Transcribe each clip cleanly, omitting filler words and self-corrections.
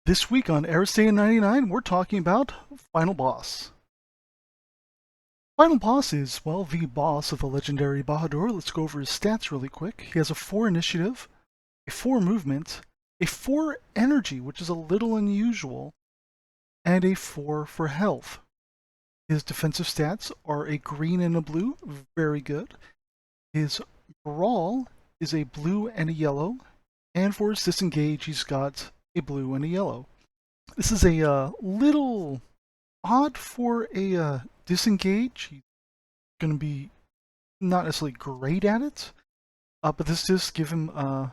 This week on Aristeia 99, we're talking about Final Boss. Final Boss is, well, the boss of the Legendary Bahadur. Let's go over his stats really quick. He has a 4 initiative, a 4 movement, a 4 energy, which is a little unusual, and a 4 for health. His defensive stats are a green and a blue, very good. His brawl is a blue and a yellow, and for his disengage, he's got a blue and a yellow. This is a little odd for a disengage. He's going to be not necessarily great at it, but this does give him a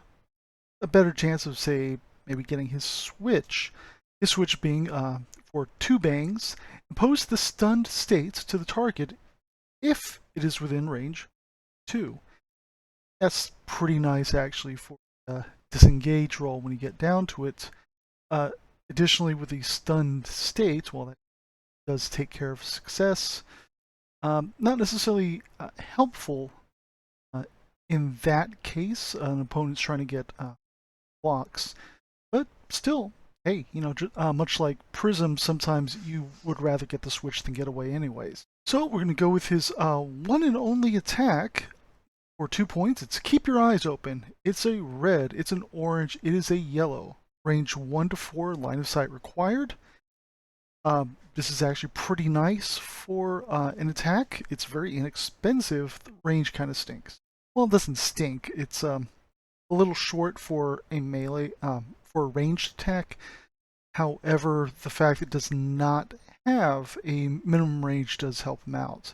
better chance of, say, maybe getting his switch. His switch being for 2 bangs, impose the stunned state to the target if it is within range 2. That's pretty nice actually for a disengage roll when you get down to it. Additionally, with the stunned state, well, that does take care of success. Not necessarily helpful in that case. An opponent's trying to get blocks, but still, hey, much like Prism, sometimes you would rather get the switch than get away anyways. So we're going to go with his one and only attack for 2 points. It's Keep Your Eyes Open. It's a red, it's an orange, it is a yellow. Range 1 to 4, line of sight required. This is actually pretty nice for an attack. It's very inexpensive. The range kind of stinks. Well, it doesn't stink. It's a little short for a melee, for a ranged attack. However, the fact it does not have a minimum range does help him out.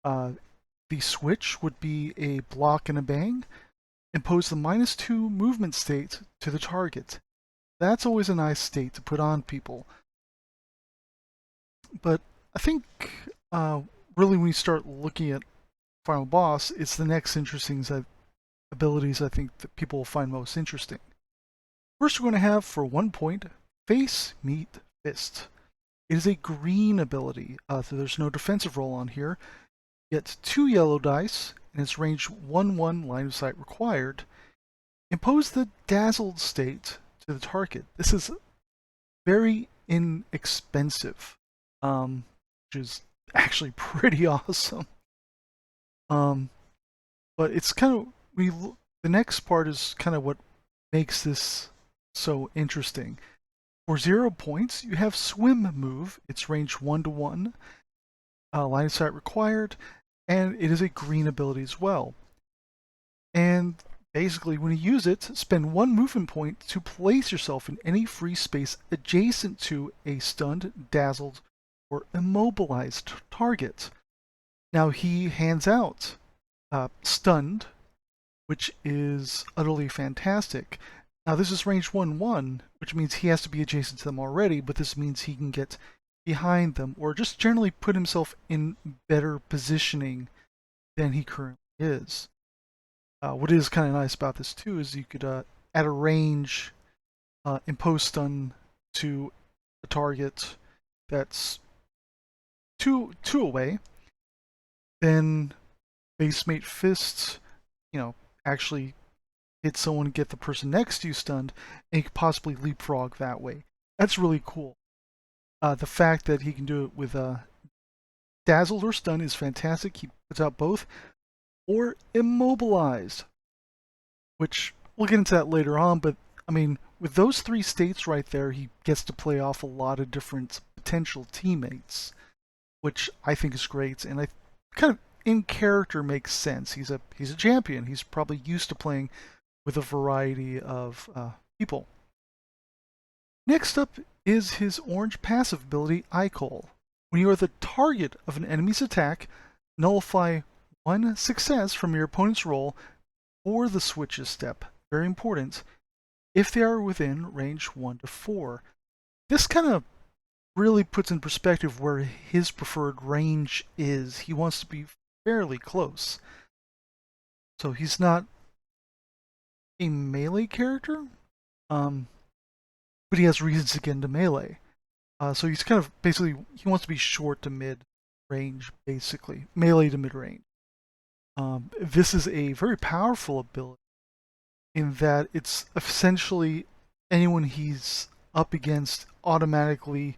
The switch would be a block and a bang. Impose the -2 movement state to the target. That's always a nice state to put on people. But I think really when you start looking at Final Boss, it's the next interesting abilities I think that people will find most interesting. First, we're going to have for 1 point, Face Meet Fist. It is a green ability, so there's no defensive roll on here. Get 2 yellow dice, and it's range 1/1, line of sight required. Impose the dazzled state to the target. This is very inexpensive, which is actually pretty awesome. But it's kind of the next part is kind of what makes this so interesting. For 0 points, you have Swim move. It's range 1 to 1, line of sight required, and it is a green ability as well. And basically, when you use it, spend 1 movement point to place yourself in any free space adjacent to a stunned, dazzled, or immobilized target. Now he hands out stunned, which is utterly fantastic. Now this is range 1/1, which means he has to be adjacent to them already, but this means he can get behind them or just generally put himself in better positioning than he currently is. What is kind of nice about this too is you could, at a range, impose stun to a target that's two away. Then Face Mate Fists, actually hit someone and get the person next to you stunned, and you could possibly leapfrog that way. That's really cool. The fact that he can do it with dazzled or stun is fantastic. He puts out both. Or immobilized, which we'll get into that later on, but I mean, with those 3 states right there, he gets to play off a lot of different potential teammates, which I think is great, and I kind of in character makes sense. He's a champion. He's probably used to playing with a variety of people. Next up is his orange passive ability, Icol. When you are the target of an enemy's attack, nullify 1 success from your opponent's roll for the switches step. Very important. If they are within range 1 to 4. This kind of really puts in perspective where his preferred range is. He wants to be fairly close. So he's not a melee character, but he has reasons to get into melee. So he's kind of basically, he wants to be short to mid range, basically. Melee to mid range. This is a very powerful ability in that it's essentially anyone he's up against automatically,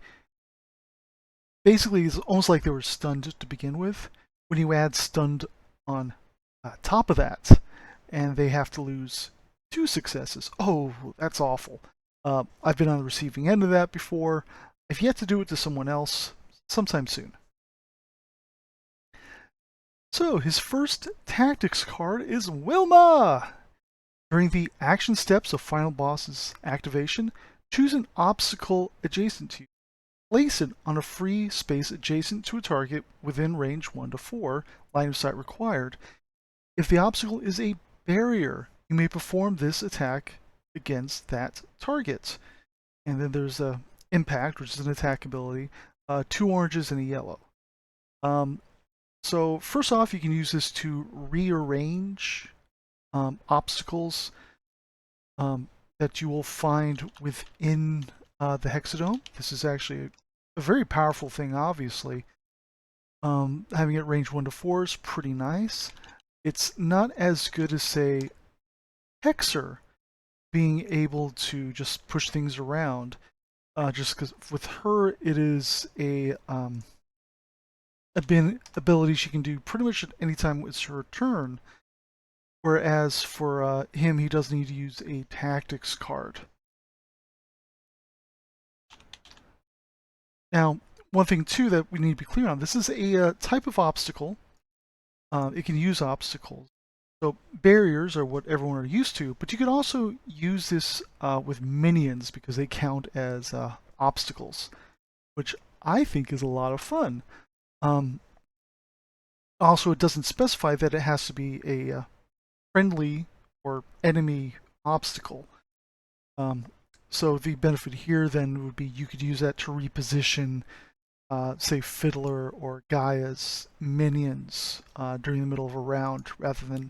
basically it's almost like they were stunned to begin with. When you add stunned on top of that, and they have to lose 2 successes. Oh, that's awful. I've been on the receiving end of that before. I've yet to do it to someone else sometime soon. So his first tactics card is Wilma! During the action steps of Final Boss's activation, choose an obstacle adjacent to you. Place it on a free space adjacent to a target within range 1 to 4, line of sight required. If the obstacle is a barrier, you may perform this attack against that target. And then there's a impact, which is an attack ability, 2 oranges and a yellow. So first off, you can use this to rearrange obstacles that you will find within the Hexadome. This is actually a very powerful thing, obviously. Having it range 1 to 4 is pretty nice. It's not as good as, say, Hexer being able to just push things around. Just because with her, it is a ability she can do pretty much at any time it's her turn. Whereas for him, he does need to use a tactics card. Now, one thing too that we need to be clear on, this is a type of obstacle. It can use obstacles. So barriers are what everyone are used to, but you can also use this with minions because they count as obstacles, which I think is a lot of fun. Also, it doesn't specify that it has to be a friendly or enemy obstacle. So the benefit here then would be you could use that to reposition, say, Fiddler or Gaia's minions during the middle of a round rather than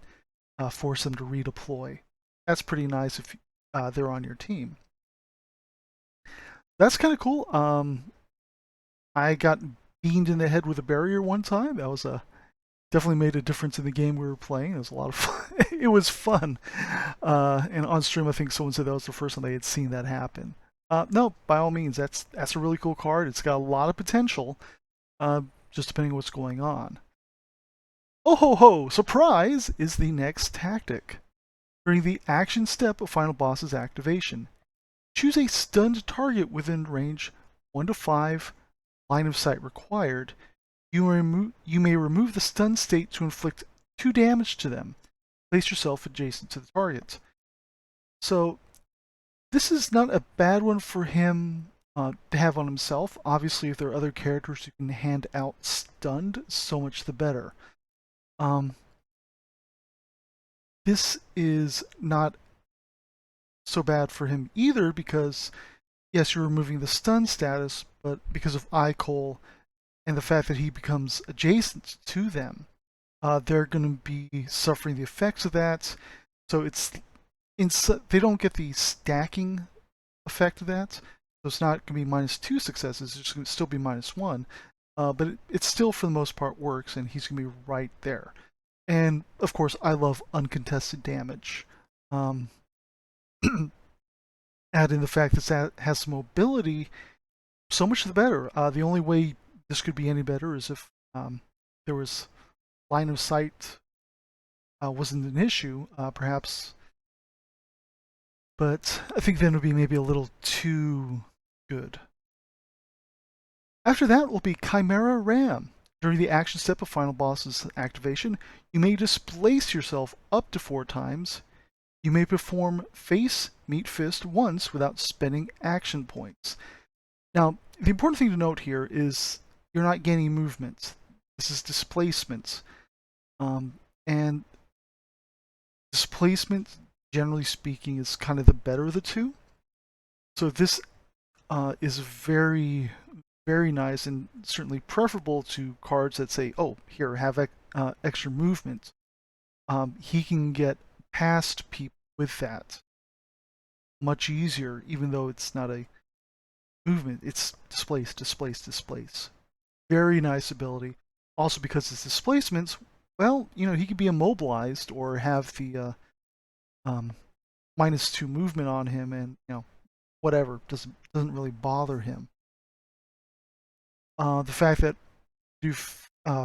force them to redeploy. That's pretty nice if they're on your team. That's kind of cool. I got beamed in the head with a barrier one time. That was definitely made a difference in the game we were playing. It was a lot of fun. It was fun. And on stream, I think someone said that was the first time they had seen that happen. No, by all means, that's a really cool card. It's got a lot of potential, just depending on what's going on. Oh ho ho! Surprise is the next tactic. During the action step of Final Boss's activation, choose a stunned target within range 1 to 5, line of sight required. You may remove the stun state to inflict 2 damage to them. Place yourself adjacent to the target. So this is not a bad one for him to have on himself. Obviously, if there are other characters who can hand out stunned, so much the better. This is not so bad for him either because, yes, you're removing the stun status, but because of Icole and the fact that he becomes adjacent to them, they're going to be suffering the effects of that. So they don't get the stacking effect of that. So it's not going to be -2 successes. It's just going to still be -1. But it still, for the most part, works, and he's going to be right there. And of course, I love uncontested damage. Add in the fact that has some mobility, so much the better. The only way this could be any better is if there was line of sight wasn't an issue, perhaps. But I think then it would be maybe a little too good. After that will be Chimera Ram. During the action step of Final Boss's activation, you may displace yourself up to 4 times. You may perform face, meet fist once without spending action points. Now, the important thing to note here is you're not gaining movement. This is displacement. And displacement, generally speaking, is kind of the better of the two. So this is very, very nice and certainly preferable to cards that say, oh, here, have extra movement. He can get past people with that much easier, even though it's not a movement. It's displace, displace, displace. Very nice ability. Also, because it's displacements, well, he could be immobilized or have the -2 movement on him, and whatever, doesn't really bother him. The fact that do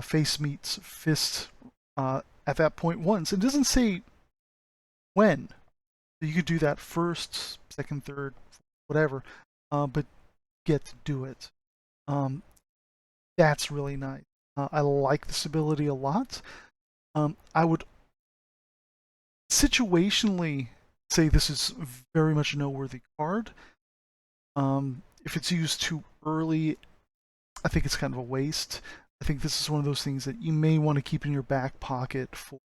face meets fist at that point once, it doesn't say when. So you could do that first, second, third, whatever, but get to do it. That's really nice. I like this ability a lot. I would situationally say this is very much a noteworthy card. If it's used too early, I think it's kind of a waste. I think this is one of those things that you may want to keep in your back pocket for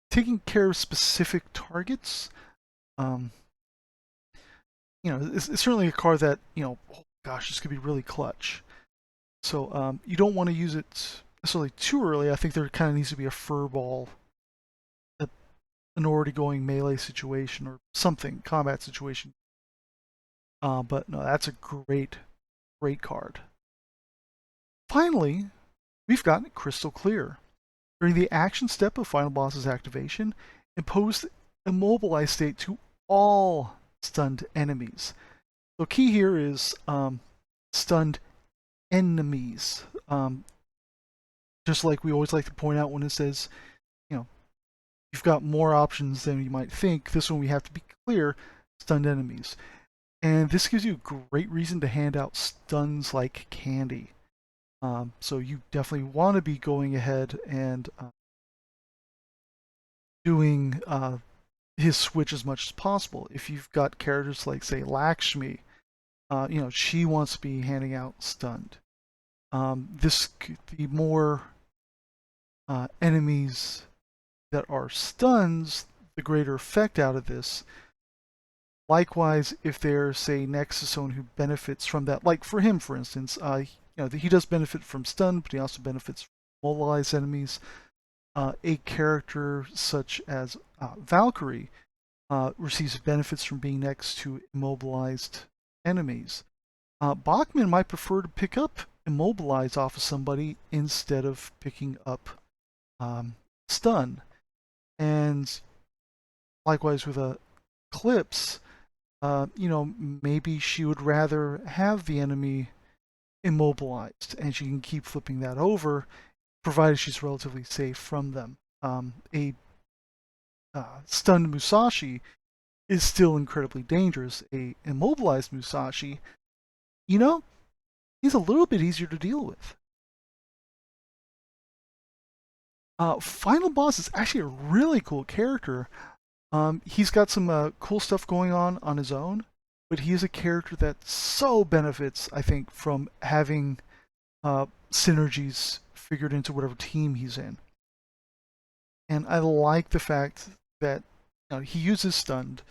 taking care of specific targets. It's certainly a card that, oh gosh, this could be really clutch. So you don't want to use it necessarily too early. I think there kind of needs to be a furball, an already going melee situation or something, combat situation. But no, that's a great card. Finally, we've gotten Crystal Clear. During the action step of Final Boss's activation, impose immobilized state to all stunned enemies. So key here is stunned enemies. Just like we always like to point out when it says, you've got more options than you might think. This one we have to be clear, stunned enemies. And this gives you a great reason to hand out stuns like candy. So you definitely want to be going ahead and doing his switch as much as possible. If you've got characters like, say, Lakshmi, she wants to be handing out stunned. The more enemies that are stuns, the greater effect out of this. Likewise, if they're, say, next to someone who benefits from that, like for him, for instance, he does benefit from stun, but he also benefits from mobilized enemies. A character such as Valkyrie receives benefits from being next to immobilized enemies. Bachman might prefer to pick up immobilize off of somebody instead of picking up stun. And likewise with Eclipse, maybe she would rather have the enemy immobilized and she can keep flipping that over provided she's relatively safe from them. A stunned Musashi is still incredibly dangerous. A immobilized Musashi, he's a little bit easier to deal with. Final Boss is actually a really cool character. He's got some cool stuff going on his own, but he is a character that so benefits, I think, from having synergies figured into whatever team he's in. And I like the fact that he uses stunned,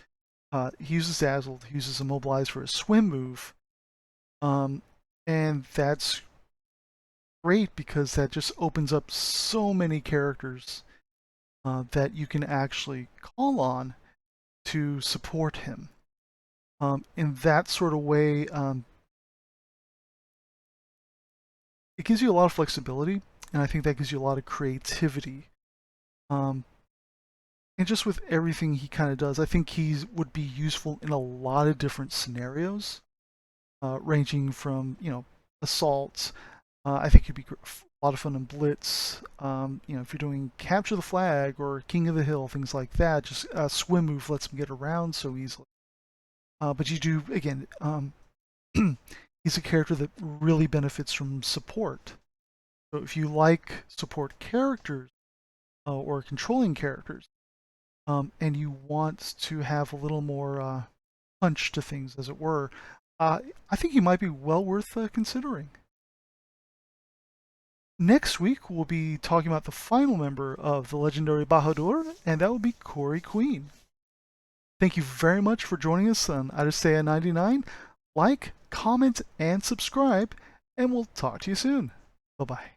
he uses dazzled, he uses immobilized for a swim move, and that's great because that just opens up so many characters that you can actually call on to support him. In that sort of way, it gives you a lot of flexibility, and I think that gives you a lot of creativity. And just with everything he kind of does, I think he would be useful in a lot of different scenarios, ranging from, assaults. I think he'd be a lot of fun in Blitz. If you're doing Capture the Flag or King of the Hill, things like that, just a swim move lets him get around so easily. But you do, again, he's a character that really benefits from support. So if you like support characters or controlling characters, and you want to have a little more punch to things, as it were, I think he might be well worth considering. Next week, we'll be talking about the final member of the Legendary Bahadur, and that will be Corey Queen. Thank you very much for joining us on Aristeia 99. Like, comment, and subscribe, and we'll talk to you soon. Bye-bye.